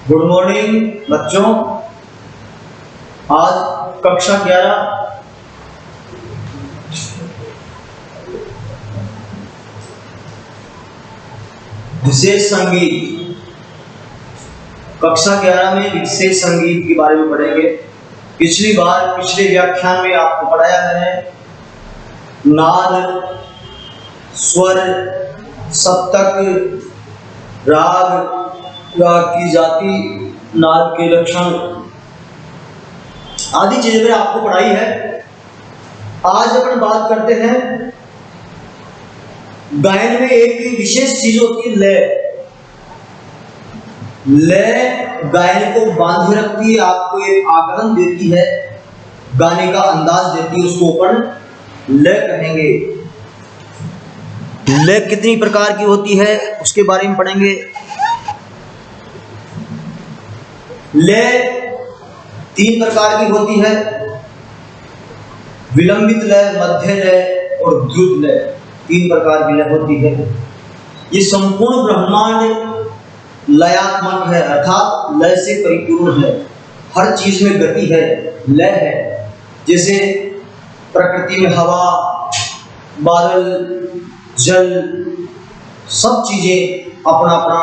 Good morning बच्चों। आज कक्षा 11 विशेष संगीत, कक्षा 11 में विशेष संगीत के बारे में पढ़ेंगे। पिछले व्याख्यान में आपको पढ़ाया है नाद, स्वर, सप्तक, राग, राग की जाति, नाद के लक्षण आदि चीजें मैंने आपको पढ़ाई है। आज अपन बात करते हैं गायन में एक विशेष चीज होती है लय। लय गायन को बांधे रखती है, आपको एक आकलन देती है, गाने का अंदाज देती है, उसको अपन लय कहेंगे। लय कितनी प्रकार की होती है उसके बारे में पढ़ेंगे। लय 3 प्रकार की होती है, विलंबित लय, मध्य लय और द्रुत लय। 3 प्रकार की लय होती है। ये संपूर्ण ब्रह्मांड लयात्मक है, अर्थात लय से परिपूर्ण है। हर चीज में गति है, लय है। जैसे प्रकृति में हवा, बादल, जल, सब चीजें अपना अपना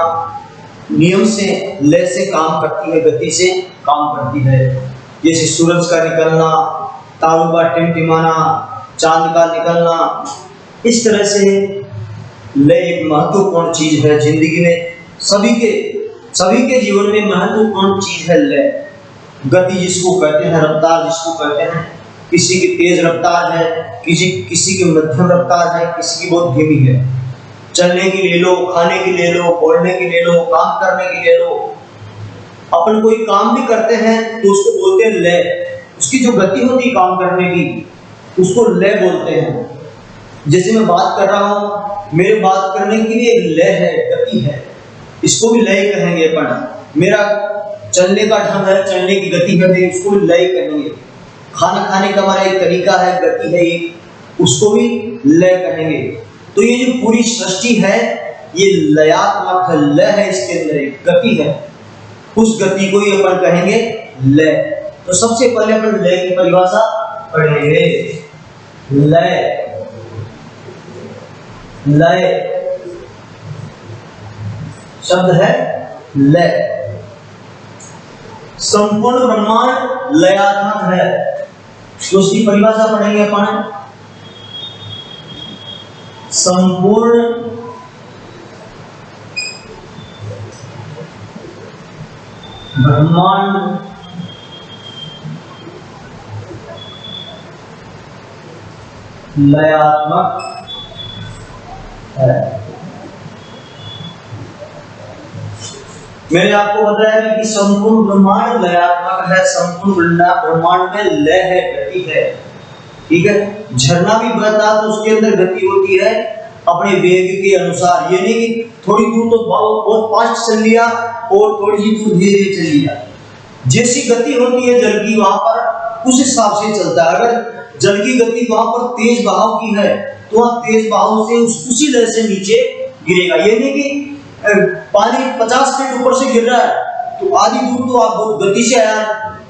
नियम से, लय से काम करती है, गति से काम करती है। जैसे सूरज का निकलना, तारों का टिमटिमाना, चांद का निकलना, इस तरह से लय एक महत्वपूर्ण चीज है जिंदगी में। सभी के जीवन में महत्वपूर्ण चीज है लय। गति जिसको कहते हैं, रफ्तार जिसको कहते हैं। किसी की तेज रफ्तार है, किसी की मध्यम रफ्तार है, किसी की बहुत धीमी है। चलने की ले लो, खाने की ले लो, बोलने की ले लो, काम करने की ले लो। अपन कोई काम भी करते हैं तो उसको बोलते हैं लय। उसकी जो गति होती है काम करने की, उसको लय बोलते हैं। जैसे मैं बात कर रहा हूँ, मेरे बात करने की भी एक लय है, गति है, इसको भी लय कहेंगे अपन। मेरा चलने का ढंग है, चलने की गति है, उसको भी लय कहेंगे। खाना खाने का हमारा एक तरीका है, गति है एक, उसको भी लय कहेंगे। तो ये जो पूरी सृष्टि है ये लयात्मक है, लय है, इसके अंदर एक गति है। उस गति को ही अपन कहेंगे लय। तो सबसे पहले अपन लय की परिभाषा पढ़ेंगे। लय, लय शब्द है लय। संपूर्ण ब्रह्मांड लयात्मक है, तो उसकी परिभाषा पढ़ेंगे अपन। संपूर्ण ब्रह्मांड लयात्मक है। मैंने आपको बताया कि संपूर्ण ब्रह्मांड लयात्मक है। संपूर्ण ब्रह्मांड में लय है, गति है। ठीक है। झरना भी बहता तो उसके अंदर गति होती है अपने वेग के अनुसार। ये नहीं कि थोड़ी दूर तो बहुत फास्ट चल लिया और थोड़ी सी दूर धीरे धीरे चल लिया। जैसी गति होती है जल की, वहां पर उस हिसाब से चलता है। अगर जल की गति वहां पर तेज बहाव की है तो वहां तेज बहाव से उसी लय से नीचे गिरेगा। ये नहीं कि पानी 50 फीट ऊपर से गिर रहा है तो आधी दूर तो आप बहुत गति से आया,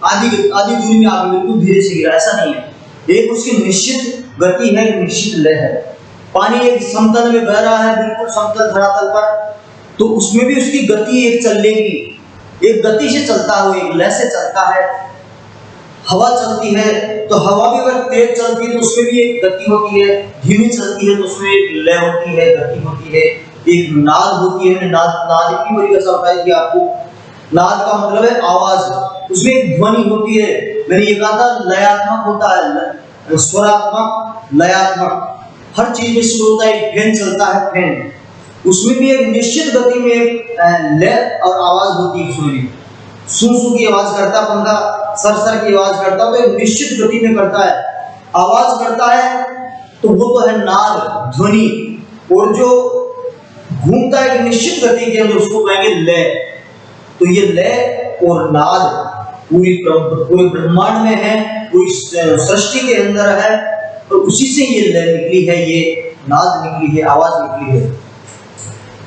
आधी दूरी में आप बिल्कुल धीरे से गिरा, ऐसा नहीं है। एक उसकी निश्चित गति है, निश्चित लय है। पानी एक समतल में बह रहा है, बिल्कुल समतल धरातल पर, तो उसमें भी उसकी गति एक चलने की, एक गति से चलता है, एक लय से चलता है। हवा चलती है तो हवा भी अगर तेज चलती है तो उसमें भी एक गति होती है, धीमी चलती है तो उसमें एक लय होती है, गति होती है, एक नाद होती है। नाद की परिभाषा बताई थी आपको। नाद का मतलब है आवाज, उसमें एक ध्वनि होती है। मैंने ये कहा था लयात्मक होता है, स्वरात्मक, लयात्मक। हर चीज में शुरू होता है, फैन चलता है, फैन, उसमें भी एक निश्चित गति में एक लय और आवाज होती है। उसमें भी सू की आवाज करता है पंखा, सर की आवाज करता है, तो एक निश्चित गति में करता है, आवाज करता है, तो वो तो है नाद, ध्वनि। और जो घूमता है एक निश्चित गति के अंदर, उसको कहेंगे लय। तो ये लय और नाद पूरे ब्रह्मांड में है, पूरी सृष्टि के अंदर है, और उसी से ये लय निकली है, ये नाद निकली है, आवाज निकली है।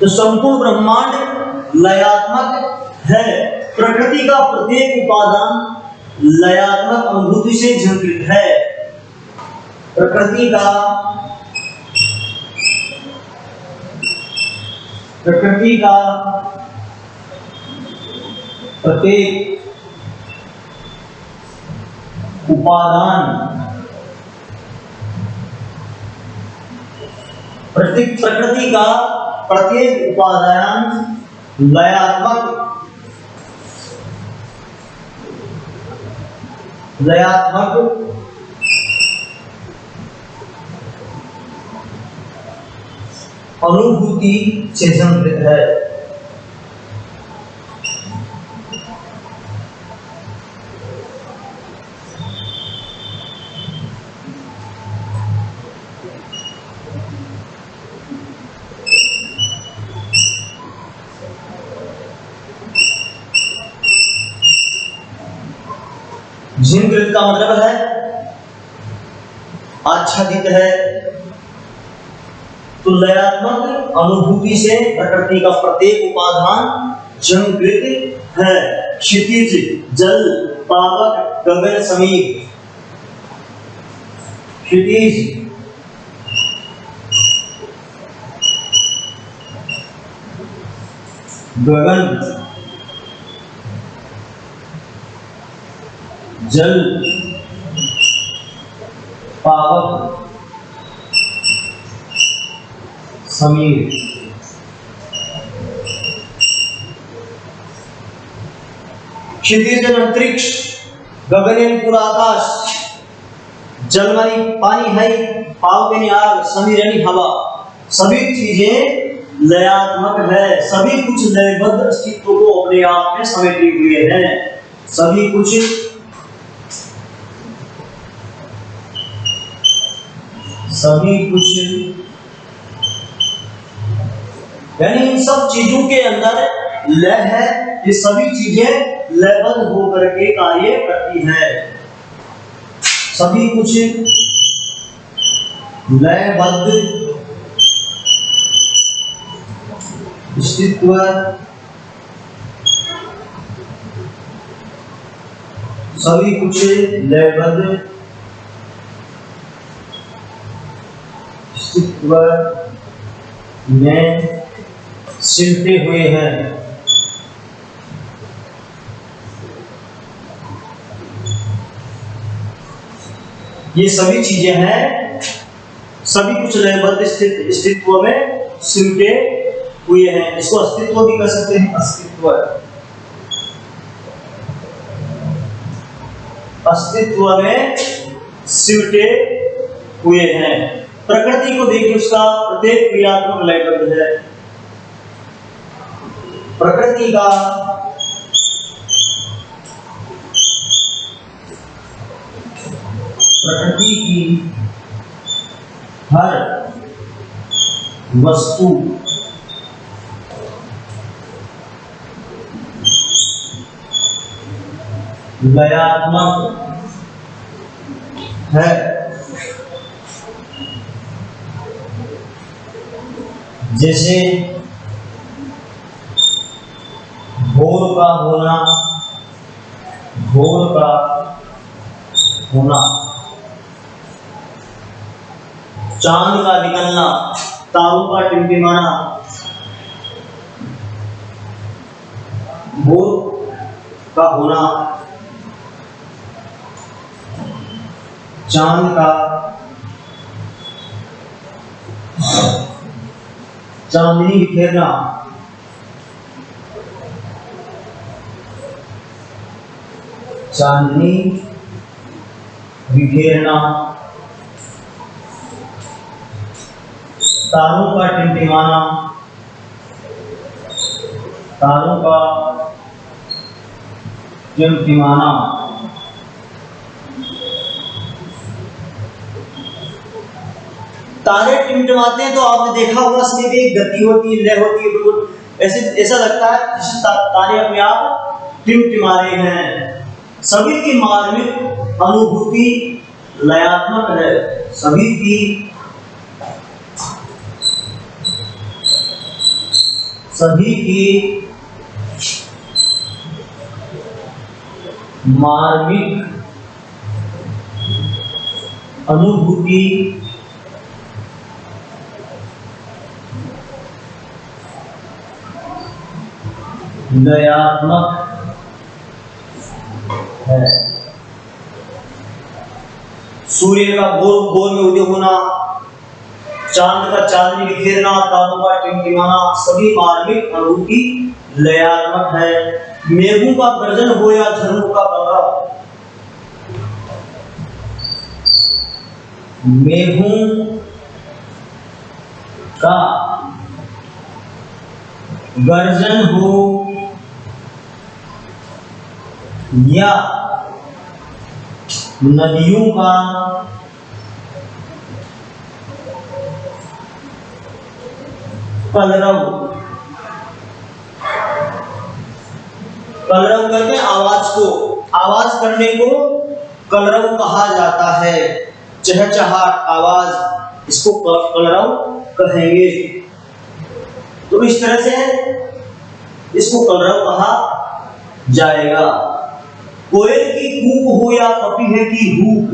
तो संपूर्ण ब्रह्मांड लयात्मक है। प्रकृति का प्रत्येक उपादान लयात्मक अनुभूति से झंकृत है। प्रकृति का प्रत्येक उपादान प्रकृति का प्रत्येक उपादान लयात्मक अनुभूति से संबंधित है। झिंकृत का मतलब है आच्छादित है। तो लयात्मक अनुभूति से प्रकृति का प्रत्येक उपादान झंकृत है। क्षितिज, जल, पावक, गगन, समीप। क्षितिज, गगन, जल, पावक, समीर। क्षितिज अंतरिक्ष, गगन पूरा आकाश, जल मानी पानी है, पावक यानी आग, समीर यानी हवा। सभी चीजें लयात्मक है। सभी कुछ लयबद्ध अस्तित्व को अपने आप में समेटे हुए हैं। सभी कुछ यानी इन सब चीजों के अंदर लय है। ये सभी चीजें लयबद्ध होकर के कार्य करती हैं। सभी कुछ लयबद्ध अस्तित्व, सभी कुछ लयबद्ध अस्तित्व में सिमटे हुए हैं। ये सभी चीजें हैं, सभी कुछ लयबद्ध अस्तित्व में सिमटे हुए हैं। इसको अस्तित्व भी कह सकते हैं। अस्तित्व में सिमटे हुए हैं। प्रकृति को देखिए, उसका प्रत्येक क्रियात्मक लयबद्ध है। प्रकृति की हर वस्तु लयात्मक है। जैसे भोर का होना, चांद का निकलना, तारों का टिमटिमाना। भोर का होना, चांद का, चांदनी बिखेरना, चांदनी बिखेरना, तारों का टिमटिमाना, तारों का टिमटिमाना। तारे टिमटिमाते हैं तो आपने देखा होगा, इसमें भी एक गति होती है, लय होती है। बिल्कुल ऐसा लगता है जैसे तारे अपने आप टिमटिमा रहे हैं। सभी की मार्मिक अनुभूति लयात्मक है। सभी की मार्मिक अनुभूति लयात्मक है। सूर्य का भोर में उदय होना, चांद का चांदनी बिखेरना, तारों का टिमटिमाना, सभी मार्मिक अनुभूति लयात्मक है। मेघों का गर्जन हो या झरनों का बहाव, मेघों का गर्जन हो या नदियों का कलरव, कलरव करके आवाज को, आवाज करने को कलरव कहा जाता है। चहचहाट आवाज, इसको कलरव कहेंगे। तो इस तरह से इसको कलरव कहा जाएगा। कोयल की कूक हो या पपीहे की हूक,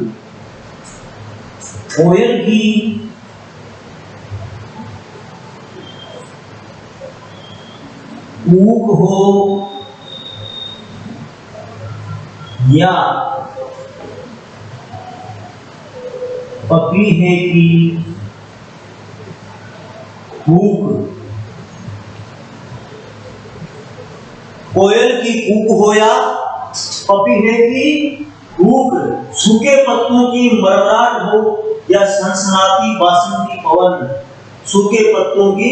कोयल की कूक हो या पपीहे की कूक, कोयल की कूक हो या पपीहे की कूक, सूखे पत्तों की मरमराहट हो या सनसनाती बासंती पवन, सूखे पत्तों की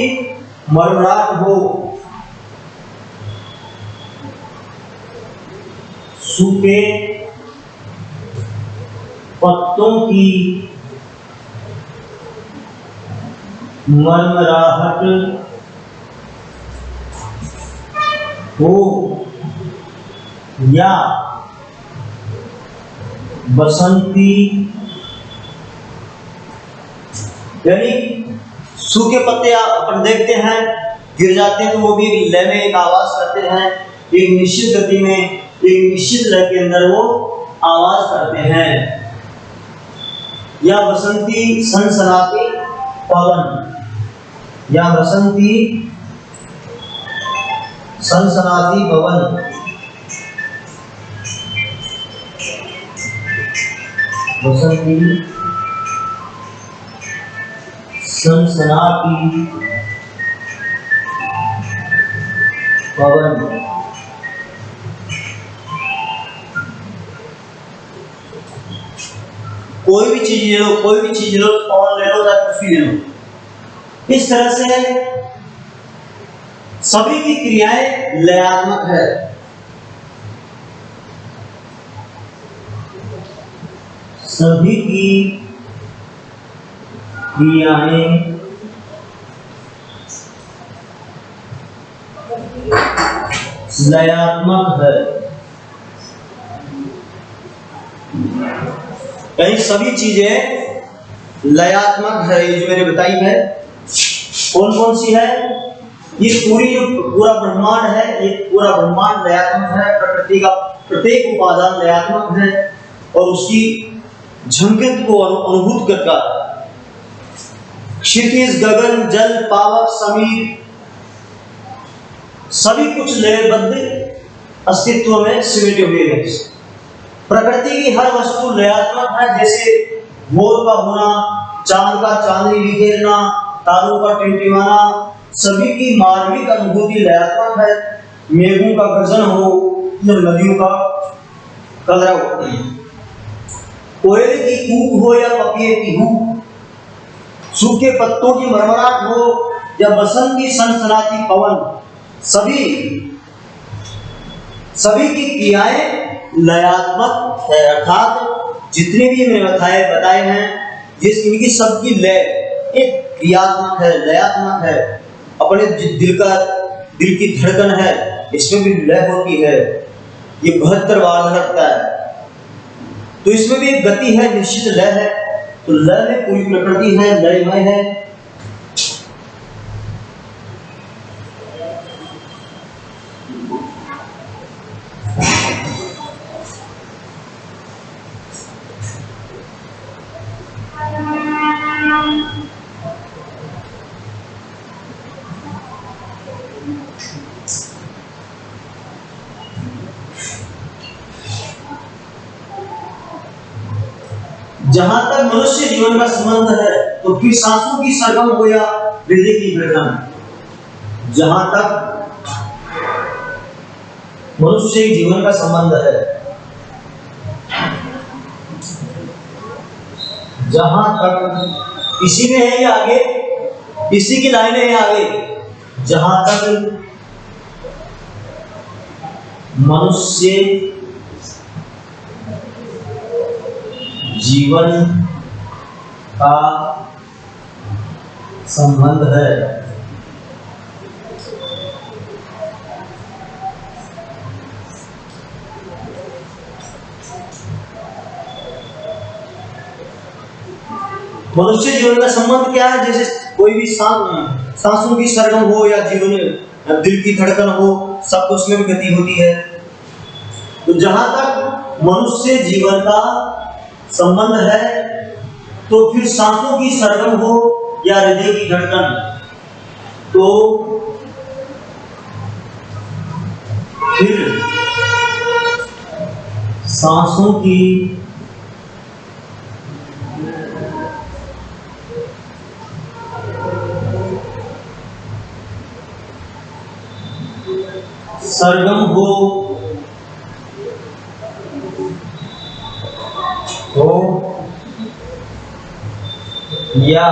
मरमराहट हो, सूखे पत्तों की मरमराहट हो या बसंती, यानी सूखे पत्ते अपन देखते हैं गिर जाते हैं तो वो भी लय में एक आवाज करते हैं, एक निश्चित गति में, एक निश्चित लय के अंदर वो आवाज करते हैं। या बसंती सनसनाती पवन, या बसंती सनसनाती पवन, बसंती सनसनाती पवन। कोई भी चीज ले लो, कोई भी चीज ले लो, पवन ले लो या कुछ भी ले लो, इस तरह से सभी की क्रियाएं लयात्मक है। सभी की क्रियाएं लयात्मक है, यानी सभी चीजें लयात्मक है। ये जो मैंने बताई है कौन कौन सी है, ये पूरी जो पूरा ब्रह्मांड है, ये पूरा ब्रह्मांड लयात्मक है। प्रकृति का प्रत्येक उपादान लयात्मक है और उसकी झंकृत को अनुभूत करता। क्षितिज गगन जल पावक समीर सभी कुछ लयबद्ध अस्तित्व में सिमटे हुए हैं। प्रकृति की हर वस्तु लयात्मक है, जैसे भोर का होना, चांद का चांदनी बिखेरना, तारों का टिमटिमाना, सभी की मार्मिक अनुभूति लयात्मक है। मेघों का गर्जन हो, नदियों का कलरव, कोयल की कूक हो या पपीहे की हूक, सूखे पत्तों की मरमराहट हो या बसंत की सनसनाती पवन, सभी की क्रियाएं लयात्मक है। अर्थात जितने भी मैंने बताए हैं, जिस इनकी सबकी लय एक क्रियात्मक है, लयात्मक है। अपने दिल की धड़कन है, इसमें भी लय होती है। ये 72 बार धड़कता है, तो इसमें भी एक गति है, निश्चित लय है। तो लय में पूरी प्रकृति है, लयमय है। जहां तक मनुष्य जीवन का संबंध है तो फिर सांसों की सरगम हो या हृदय की धड़कन, जहां तक मनुष्य जीवन का संबंध है, जहां तक इसी में है या आगे, इसी की लाइन है आगे, जहां तक मनुष्य जीवन का संबंध है, मनुष्य जीवन का संबंध क्या है? जैसे कोई भी सांसों की सरगम हो या जीवन दिल की धड़कन हो, सब उसमें भी गति होती है। तो जहां तक मनुष्य जीवन का संबंध है तो फिर सांसों की सरगम हो या हृदय की धड़कन, तो फिर सांसों की सरगम हो या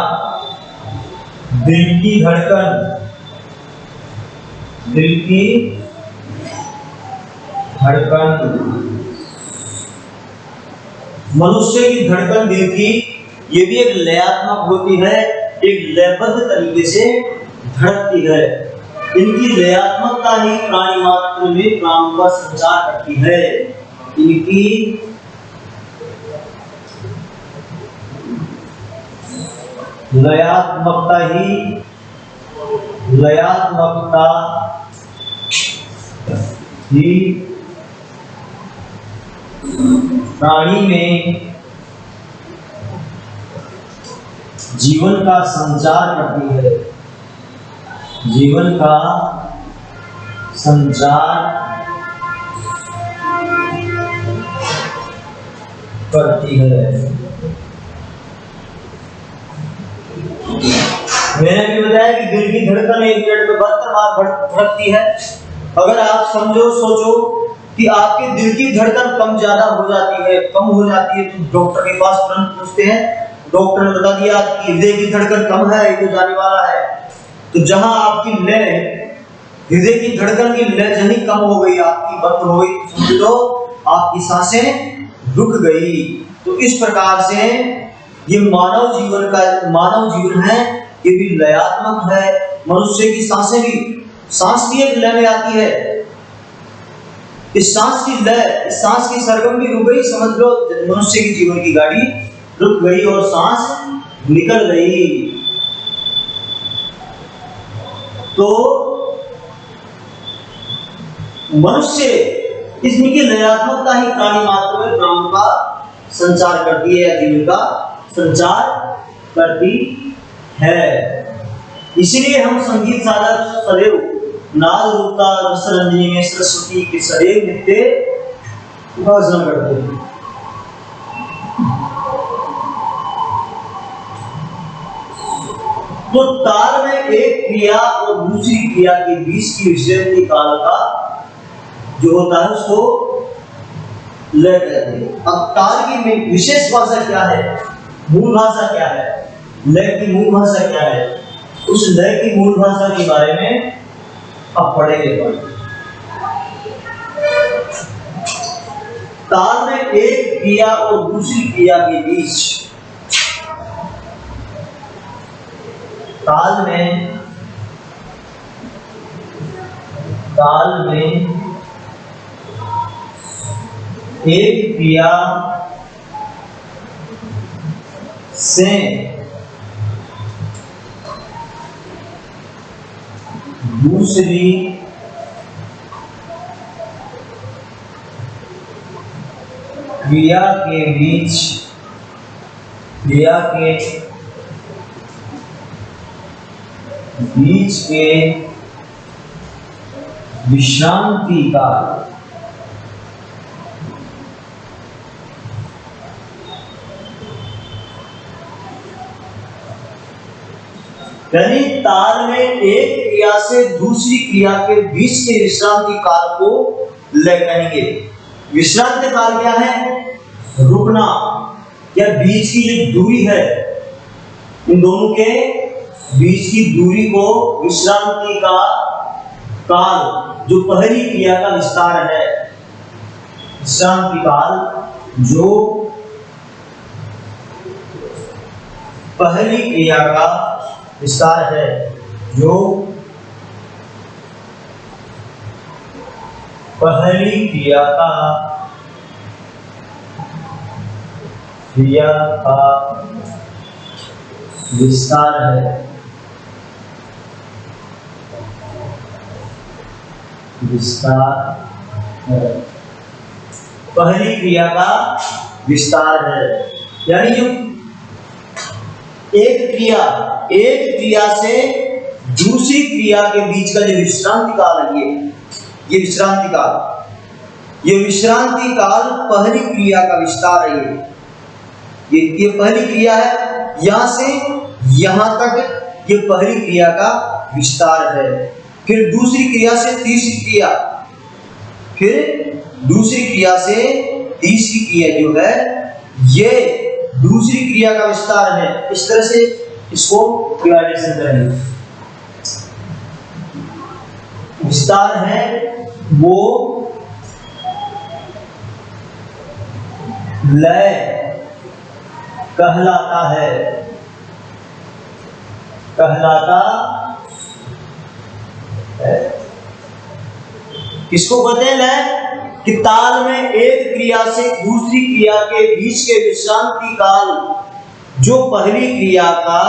दिल की धड़कन, दिल की धड़कन, मनुष्य की धड़कन दिल की, ये भी एक लयात्मक होती है, एक लयबद्ध तरीके से धड़कती है। इनकी लयात्मकता ही प्राणी मात्र में प्राणों का संचार करती है। इनकी लयात्मकता ही प्राणी में जीवन का संचार करती है, जीवन का संचार करती है। मैंने भी बताया कि दिल की धड़कन 1 मिनट में 72 बार धड़कती है। अगर आप समझो सोचो कि आपके दिल की धड़कन कम ज्यादा हो जाती है, कम हो जाती है, तो डॉक्टर के पास तुरंत पूछते हैं, डॉक्टर ने बता दिया कि हृदय की धड़कन कम है, ये तो जाने वाला है। तो जहां आपकी लय, हृदय की धड़कन की लय जनी कम हो गई, आपकी बंद हो गई, समझ लो आपकी सांसें रुक गई। तो इस प्रकार से ये मानव जीवन है, ये भी लयात्मक है। मनुष्य की सांसें भी, सांस भी एक लय में आती है। इस सांस की लय, इस सांस की सरगम भी रुक गई, समझ लो मनुष्य की जीवन की गाड़ी रुक गई और सांस निकल गई। तो मनुष्य, इसकी लयात्मकता ही प्राणी मात्र में प्राणों का संचार करती है या जीवन का संचार करती है। इसीलिए हम संगीत साधक सदैव नाद रूपता रसरंजनी में सरस्वती के सदैव नित्य भजन करते हैं। तो ताल में एक क्रिया और दूसरी क्रिया के बीच की विषय काल का जो होता है उसको लय कहते हैं। अब ताल की विशेष भाषा क्या है, मूल भाषा क्या है, लय की मूल भाषा क्या है, उस लय की मूल भाषा के बारे में अब पढ़ेंगे। ताल में एक क्रिया और दूसरी क्रिया के बीच, ताल में एक क्रिया से दूसरी क्रिया के बीच, क्रिया के बीच के विश्रांति काल। यानी ताल में एक क्रिया से दूसरी क्रिया के बीच के विश्रांति काल को लय कहेंगे। विश्रांति काल क्या है? रुकना या बीच की जो दूरी है, इन दोनों के बीच की दूरी को विश्रांति का काल, जो पहली क्रिया का विस्तार है। विश्रांति काल जो पहली क्रिया का विस्तार है, जो पहली क्रिया का विस्तार है। पहली क्रिया का विस्तार है, यानी जो एक क्रिया से दूसरी क्रिया के बीच का जो विश्रांति काल है, ये विश्रांति काल पहली क्रिया का विस्तार है। ये पहली क्रिया है, यहां से यहां तक ये पहली क्रिया का विस्तार है। फिर दूसरी क्रिया से तीसरी क्रिया, फिर दूसरी क्रिया से तीसरी क्रिया जो है, ये दूसरी क्रिया का विस्तार है। इस तरह से इसको डिवाइडेशन करेंगे। विस्तार है वो लय कहलाता है। किसको कहते हैं लय? कि ताल में एक क्रिया से दूसरी क्रिया के बीच के विश्रांति काल जो पहली क्रिया का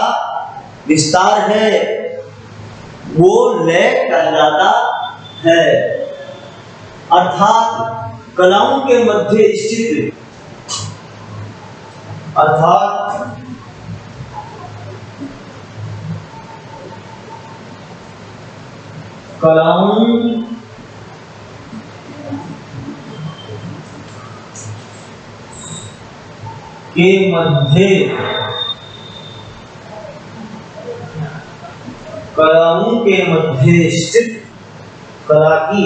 विस्तार है, वो लय कहलाता है। अर्थात कलाओं के मध्य स्थित, कलाओं के मध्य स्थित कला की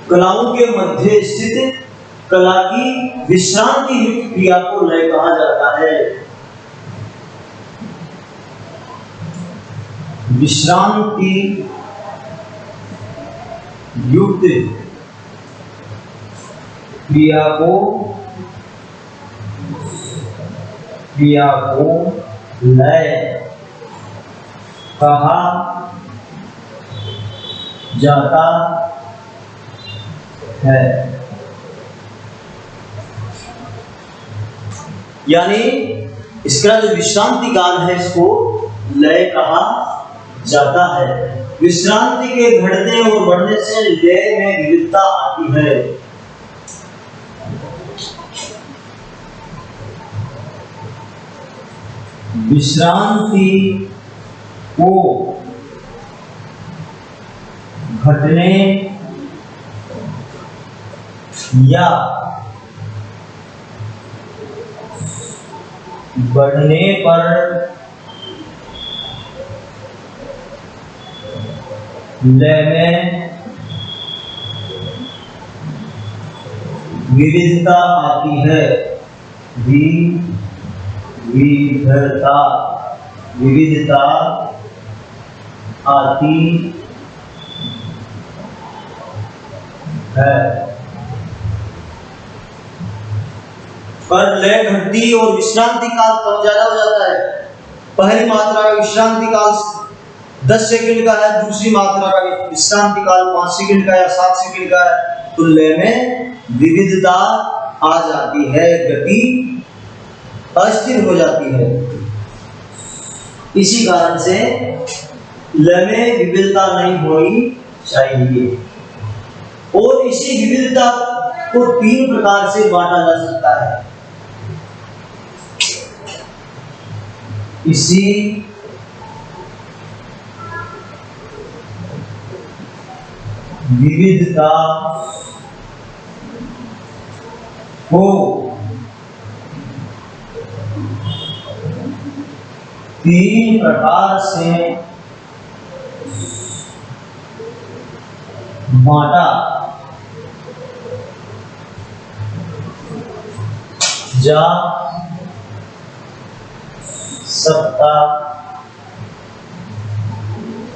कलाओं के मध्य स्थित कला की विश्रांति युक्त क्रिया को लय कहा जाता है। विश्रांति युक्त क्रिया को लय कहा जाता है। यानी इसका जो विश्रांति काल है, इसको लय कहा जाता है। विश्रांति के घटने और बढ़ने से लय में विविधता आती है। विश्रांति को घटने या बढ़ने पर लय में विविधता आती है। विविधता आती है। पर लय घटती और विश्रांति काल कम ज्यादा हो जाता है। पहली मात्रा का विश्रांति काल 10 सेकंड का है, दूसरी मात्रा का विश्रांति काल 5 सेकंड का या 7 सेकंड का है, तो लय में विविधता आ जाती है, गति अस्थिर हो जाती है। इसी कारण से लय में विविधता नहीं होनी चाहिए। और इसी विविधता को तीन प्रकार से बांटा जा सकता है। इसी विविधता को तीन प्रकार से बांटा जा सकता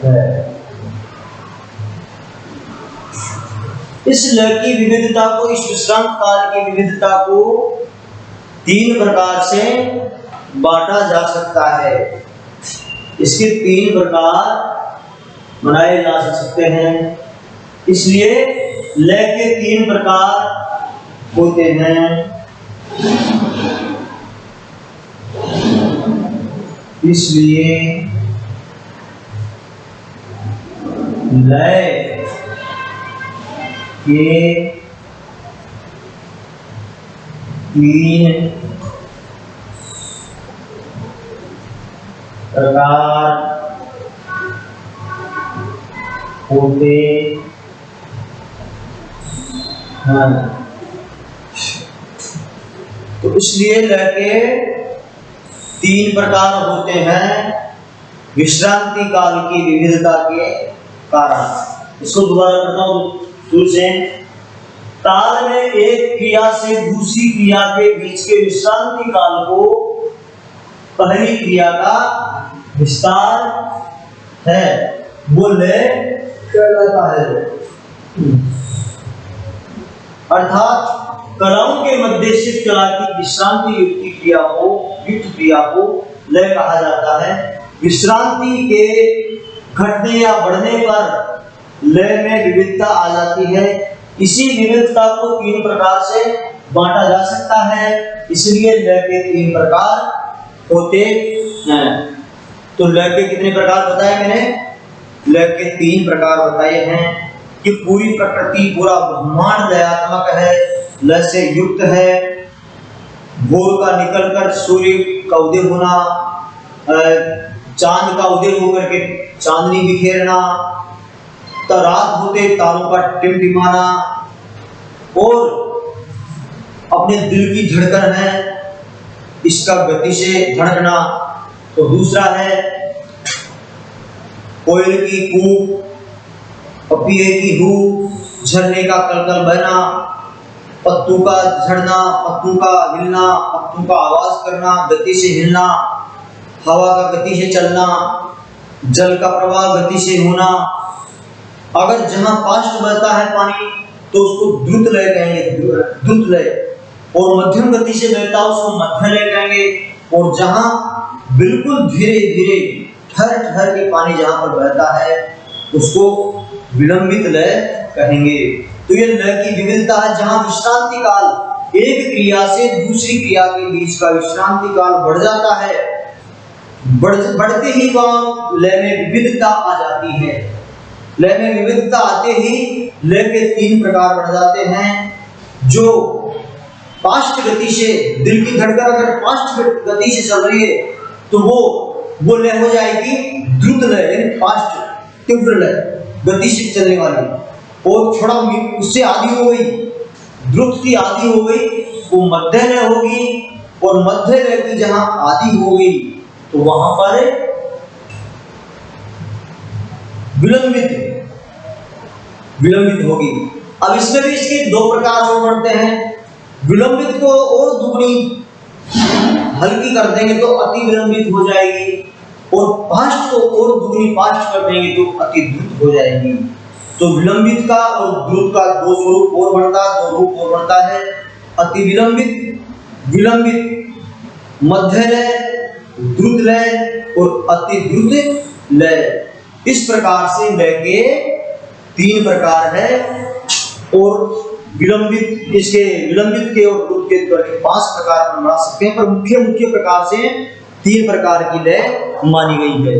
है। इस लय की विविधता को, इस विश्राम काल की विविधता को तीन प्रकार से बांटा जा सकता है। इसके तीन प्रकार बनाए जा सकते हैं। इसलिए लय के तीन प्रकार होते हैं। इसलिए लय के तीन प्रकार होते हैं। तो इसलिए लय के तीन प्रकार होते हैं विश्रांति काल की विविधता के कारण। इसको दोबारा करता हूं दूर से। ताल में एक क्रिया से दूसरी क्रिया के बीच के विश्रांति काल को पहली क्रिया का विस्तार है, वो लय कहलाता है। अर्थात कलाओं के मध्य से कला की विश्रांति युक्त क्रिया को लय कहा जाता है। विश्रांति के घटने या बढ़ने पर लय में विविधता आ जाती है। इसी विविधता को तीन प्रकार से बांटा जा सकता है। इसलिए लय के तीन प्रकार होते हैं। तो लय के कितने प्रकार बताए मैंने? लय के तीन प्रकार बताए हैं कि पूरी प्रकृति, पूरा ब्रह्मांड लयात्मक है, लय से युक्त है। भोर का निकलकर सूर्य का उदय होना, चांद का उदय होकर के चांदनी बिखेरना, तो रात होते तारों का टिमटिमाना, और अपने दिल की धड़कन है इसका गति से धड़कना। तो दूसरा है कोयल की कूक, पपीहे की हूक, झरने का कलकल बहना, पत्तों का झड़ना, पत्तों का हिलना, पत्तों का आवाज करना, गति से हिलना, हवा का गति से चलना, जल का प्रवाह गति से होना। अगर जहां फास्ट बहता है पानी तो उसको द्रुत लय कहेंगे, द्रुत लय। और मध्यम गति से बहता है उसको मध्य लय कहेंगे। और जहां बिल्कुल धीरे धीरे ठहर ठहर के पानी जहां पर बहता है उसको विलंबित लय कहेंगे। तो ये लय की विविधता है। जहां विश्रांति काल, एक क्रिया से दूसरी क्रिया के बीच का विश्रांति काल बढ़ जाता है, बढ़ते ही वहां लय में विविधता आ जाती है। लय में विविधता आते ही लय के तीन प्रकार बढ़ जाते हैं। जो फास्ट गति से, दिल की धड़कन अगर फास्ट गति से चल रही है तो वो लय हो जाएगी द्रुत लय, फास्ट तीव्र लय, गति से चलने वाली। और थोड़ा उससे आधी हो गई, द्रुत की आधी हो गई, वो मध्य लय होगी। और मध्य लय की जहां आधी हो गई तो वहां पर विलंबित होगी। अब इसमें भी इसके दो प्रकार और बढ़ते हैं। विलंबित को और दुगनी हल्की कर देंगे तो अति विलंबित हो जाएगी, और फास्ट को और दुगनी फास्ट कर देंगे तो अति द्रुत हो जाएगी। तो विलंबित का और द्रुत का दो स्वरूप और बढ़ता है, दो रूप और बढ़ता है। अति विलंबित, विलंबित, मध्य लय, द्रुत लय और अति द्रुत लय। इस प्रकार से लय के तीन प्रकार है। और विलंबित, इसके विलंबित के और द्रुत के 5 प्रकार बना सकते हैं, पर मुख्य प्रकार से 3 प्रकार की लय मानी गई है।